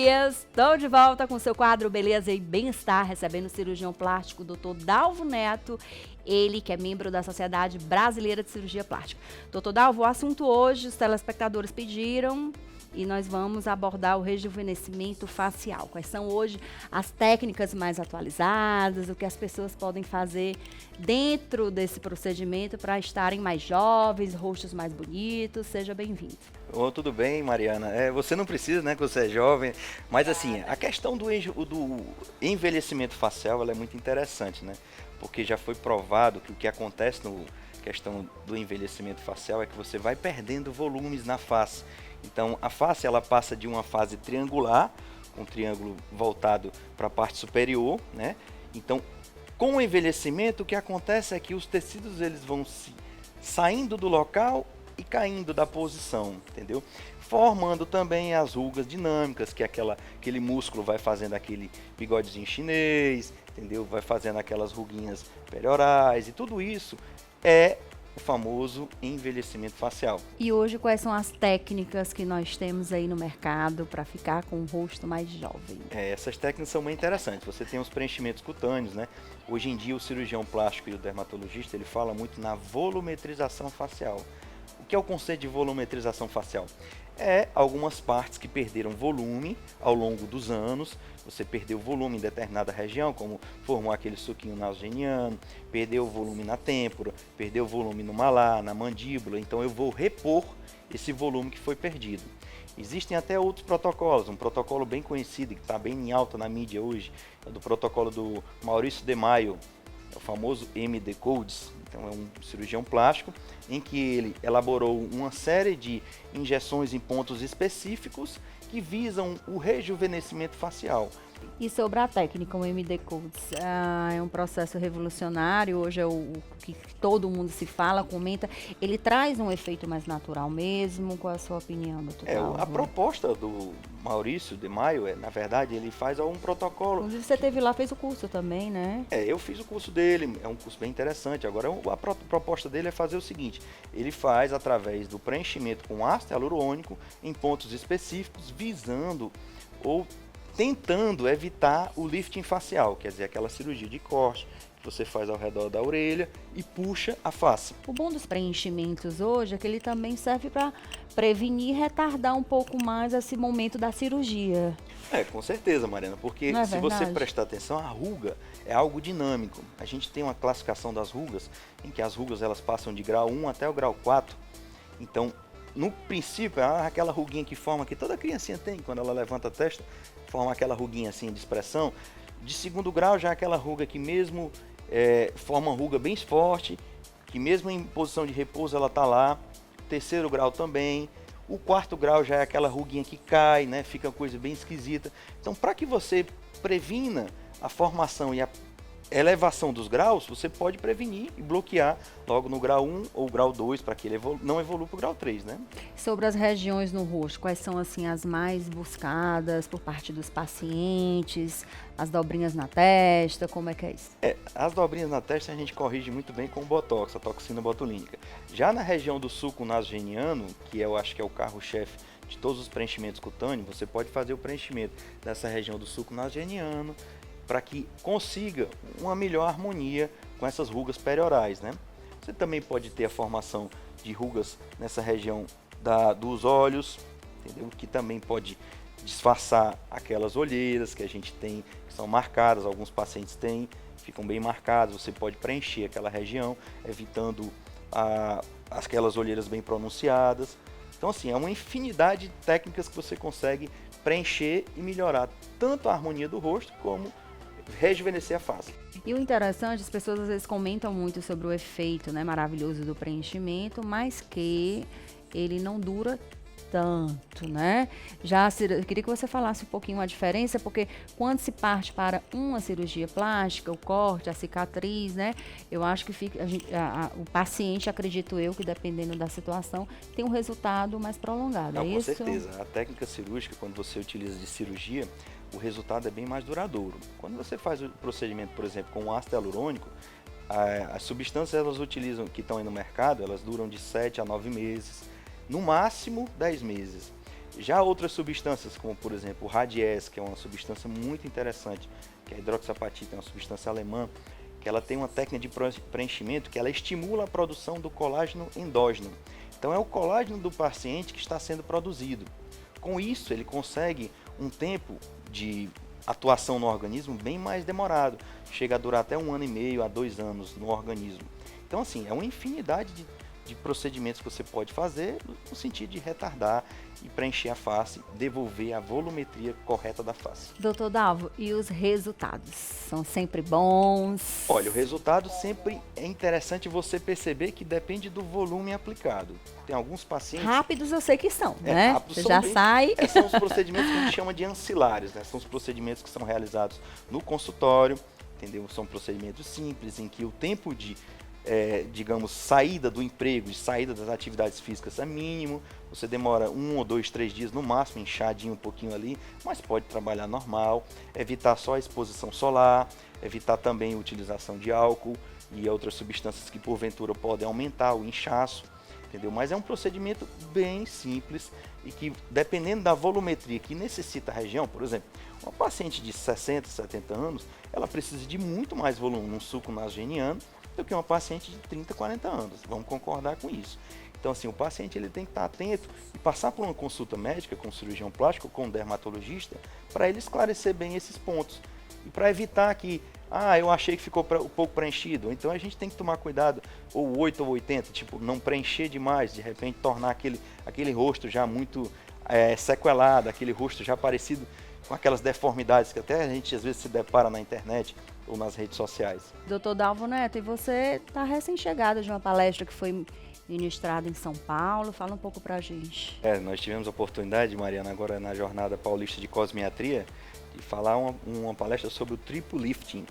dias, estou de volta com seu quadro Beleza e Bem-Estar, recebendo o cirurgião plástico Dr. Dalvo Neto, ele que é membro da Sociedade Brasileira de Cirurgia Plástica. Dr. Dalvo, o assunto hoje, os telespectadores pediram e nós vamos abordar o rejuvenescimento facial. Quais são hoje as técnicas mais atualizadas, o que as pessoas podem fazer dentro desse procedimento para estarem mais jovens, rostos mais bonitos. Seja bem-vindo. Oh, tudo bem, Mariana? Você não precisa, né, que você é jovem, mas assim, a questão do envelhecimento facial, ela é muito interessante, né? Porque já foi provado que o que acontece no questão do envelhecimento facial é que você vai perdendo volumes na face. Então, a face ela passa de uma fase triangular, um triângulo voltado para a parte superior, né? Então, com o envelhecimento, o que acontece é que os tecidos eles vão saindo do local e caindo da posição, entendeu? Formando também as rugas dinâmicas, que é aquele músculo vai fazendo aquele bigodezinho chinês, entendeu? Vai fazendo aquelas ruguinhas periorais e tudo isso é o famoso envelhecimento facial. E hoje quais são as técnicas que nós temos aí no mercado para ficar com o rosto mais jovem? Essas técnicas são muito interessantes. Você tem os preenchimentos cutâneos, né? Hoje em dia o cirurgião plástico e o dermatologista ele fala muito na volumetrização facial. O que é o conceito de volumetrização facial? É algumas partes que perderam volume ao longo dos anos. Você perdeu volume em determinada região, como formou aquele suquinho nasogeniano, perdeu volume na têmpora, perdeu volume no malar, na mandíbula. Então eu vou repor esse volume que foi perdido. Existem até outros protocolos, um protocolo bem conhecido, que está bem em alta na mídia hoje, é do protocolo do Maurício de Maio, é o famoso MD Codes. Então é um cirurgião plástico em que ele elaborou uma série de injeções em pontos específicos que visam o rejuvenescimento facial. E sobre a técnica, o MD Codes, é um processo revolucionário, hoje é o que todo mundo se fala, comenta, ele traz um efeito mais natural mesmo? Qual é a sua opinião, doutor Dalvo? A proposta do Maurício de Maio, na verdade, ele faz um protocolo. Inclusive você teve lá, fez o curso também, né? Eu fiz o curso dele, é um curso bem interessante. Agora, a proposta dele é fazer o seguinte, ele faz através do preenchimento com ácido hialurônico em pontos específicos, visando ou tentando evitar o lifting facial, quer dizer, aquela cirurgia de corte que você faz ao redor da orelha e puxa a face. O bom dos preenchimentos hoje é que ele também serve para prevenir e retardar um pouco mais esse momento da cirurgia. Com certeza, Mariana, porque Não é se verdade? você prestar atenção, a ruga é algo dinâmico. A gente tem uma classificação das rugas, em que as rugas elas passam de grau 1 até o grau 4. Então, no princípio, aquela ruguinha que forma, que toda criancinha tem, quando ela levanta a testa, forma aquela ruguinha assim de expressão. De segundo grau já é aquela ruga que mesmo forma uma ruga bem forte, que mesmo em posição de repouso ela está lá. Terceiro grau também. O quarto grau já é aquela ruguinha que cai, né? Fica uma coisa bem esquisita. Então, para que você previna a formação e a elevação dos graus, você pode prevenir e bloquear logo no grau 1 ou grau 2 para que ele não evolua para o grau 3, né? Sobre as regiões no rosto, quais são assim as mais buscadas por parte dos pacientes? As dobrinhas na testa, como é que é isso? As dobrinhas na testa a gente corrige muito bem com o Botox, a toxina botulínica. Já na região do sulco nasogeniano, que eu acho que é o carro-chefe de todos os preenchimentos cutâneos, você pode fazer o preenchimento dessa região do sulco nasogeniano, para que consiga uma melhor harmonia com essas rugas periorais, né? Você também pode ter a formação de rugas nessa região dos olhos, entendeu? Que também pode disfarçar aquelas olheiras que a gente tem, que são marcadas, alguns pacientes têm, ficam bem marcadas, você pode preencher aquela região, evitando aquelas olheiras bem pronunciadas. Então, assim, é uma infinidade de técnicas que você consegue preencher e melhorar tanto a harmonia do rosto como rejuvenescer a face. E o interessante, as pessoas às vezes comentam muito sobre o efeito, né, maravilhoso do preenchimento, mas que ele não dura tanto, né? Eu queria que você falasse um pouquinho a diferença, porque quando se parte para uma cirurgia plástica, o corte, a cicatriz, né? Eu acho que o paciente, acredito eu, que dependendo da situação, tem um resultado mais prolongado, Não, é com isso? certeza. A técnica cirúrgica, quando você utiliza de cirurgia, o resultado é bem mais duradouro. Quando você faz o procedimento, por exemplo, com ácido hialurônico, as substâncias elas utilizam, que estão aí no mercado, elas duram de 7 a 9 meses, no máximo 10 meses. Já outras substâncias, como por exemplo o Radies, que é uma substância muito interessante, que é a hidroxapatita, é uma substância alemã, que ela tem uma técnica de preenchimento que ela estimula a produção do colágeno endógeno. Então é o colágeno do paciente que está sendo produzido. Com isso, ele consegue um tempo de atuação no organismo bem mais demorado. Chega a durar até 1 ano e meio a 2 anos no organismo. Então, assim, é uma infinidade de procedimentos que você pode fazer no sentido de retardar e preencher a face, devolver a volumetria correta da face. Doutor Dalvo, e os resultados? São sempre bons? Olha, o resultado sempre é interessante você perceber que depende do volume aplicado. Tem alguns pacientes... Rápidos eu sei que são, né? Rápidos Você são já bem, sai... São os procedimentos que a gente chama de ancilares, né? São os procedimentos que são realizados no consultório, entendeu? São procedimentos simples, em que o tempo de digamos, saída do emprego, de saída das atividades físicas é mínimo. Você demora 1 ou 2, 3 dias no máximo, inchadinho um pouquinho ali, mas pode trabalhar normal. Evitar só a exposição solar, evitar também a utilização de álcool e outras substâncias que porventura podem aumentar o inchaço, entendeu? Mas é um procedimento bem simples e que, dependendo da volumetria que necessita a região, por exemplo, uma paciente de 60, 70 anos, ela precisa de muito mais volume no suco nasogeniano do que uma paciente de 30, 40 anos. Vamos concordar com isso. Então, assim, o paciente ele tem que estar atento e passar por uma consulta médica com o cirurgião plástico, com o dermatologista, para ele esclarecer bem esses pontos. E para evitar que, eu achei que ficou um pouco preenchido. Então, a gente tem que tomar cuidado, ou 8 ou 80, tipo, não preencher demais, de repente tornar aquele rosto já muito sequelado, aquele rosto já parecido com aquelas deformidades que até a gente às vezes se depara na internet ou nas redes sociais. Doutor Dalvo Neto, e você está recém-chegado de uma palestra que foi ministrada em São Paulo. Fala um pouco pra gente. Nós tivemos a oportunidade, Mariana, agora na Jornada Paulista de Cosmiatria, de falar uma palestra sobre o triplo lifting,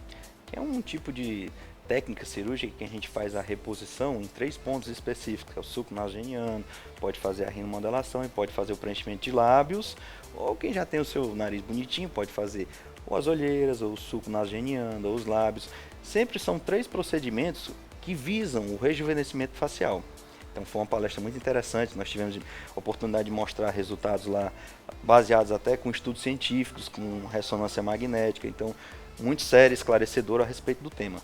que é um tipo de técnica cirúrgica que a gente faz a reposição em 3 pontos específicos. É o suco nasogeniano, pode fazer a rinomodelação e pode fazer o preenchimento de lábios, ou quem já tem o seu nariz bonitinho pode fazer ou as olheiras, ou o suco nasogeniano, ou os lábios. Sempre são 3 procedimentos que visam o rejuvenescimento facial. Então foi uma palestra muito interessante, nós tivemos a oportunidade de mostrar resultados lá, baseados até com estudos científicos, com ressonância magnética, então muito sério e esclarecedor a respeito do tema.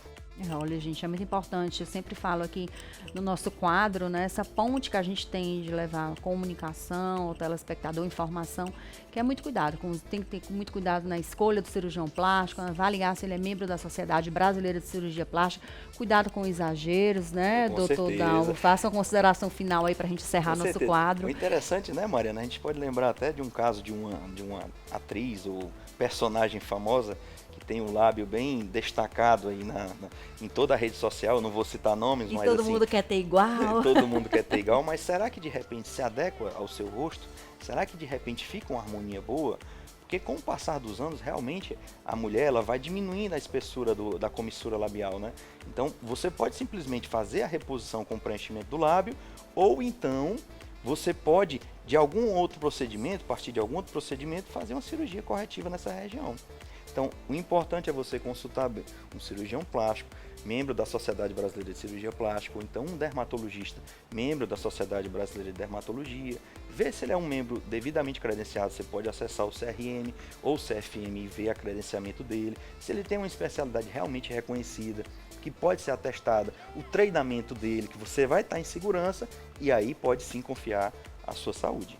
Olha, gente, é muito importante. Eu sempre falo aqui no nosso quadro, né, essa ponte que a gente tem de levar comunicação ao telespectador, informação, que é muito cuidado. Tem que ter muito cuidado na escolha do cirurgião plástico, avaliar se ele é membro da Sociedade Brasileira de Cirurgia Plástica. Cuidado com exageros, né, doutor Dalvo? Faça uma consideração final aí para a gente encerrar nosso quadro. O interessante, né, Mariana? A gente pode lembrar até de um caso de uma atriz ou personagem famosa que tem um lábio bem destacado aí em toda a rede social. Eu não vou citar nomes, mas todo assim, mundo quer ter igual. Todo mundo quer ter igual, mas será que de repente se adequa ao seu rosto? Será que de repente fica uma harmonia boa? Porque com o passar dos anos, realmente, a mulher ela vai diminuindo a espessura da comissura labial, né? Então, você pode simplesmente fazer a reposição com preenchimento do lábio, ou então você pode, de algum outro procedimento, a partir de algum outro procedimento, fazer uma cirurgia corretiva nessa região. Então, o importante é você consultar um cirurgião plástico, membro da Sociedade Brasileira de Cirurgia Plástica, ou então um dermatologista, membro da Sociedade Brasileira de Dermatologia. Ver se ele é um membro devidamente credenciado. Você pode acessar o CRM ou o CFM e ver a credenciamento dele. Se ele tem uma especialidade realmente reconhecida, que pode ser atestada, o treinamento dele, que você vai estar em segurança, e aí pode sim confiar a sua saúde.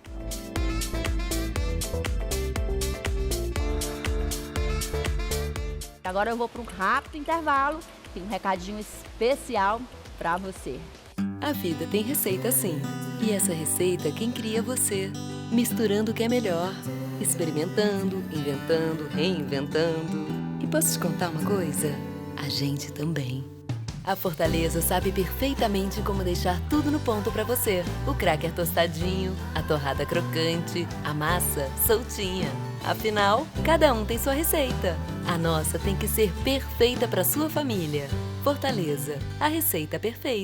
Agora eu vou para um rápido intervalo, tem um recadinho especial para você. A vida tem receita sim, e essa receita quem cria é você, misturando o que é melhor, experimentando, inventando, reinventando. E posso te contar uma coisa? A gente também. A Fortaleza sabe perfeitamente como deixar tudo no ponto para você. O cracker tostadinho, a torrada crocante, a massa soltinha. Afinal, cada um tem sua receita. A nossa tem que ser perfeita para sua família. Fortaleza, a receita perfeita.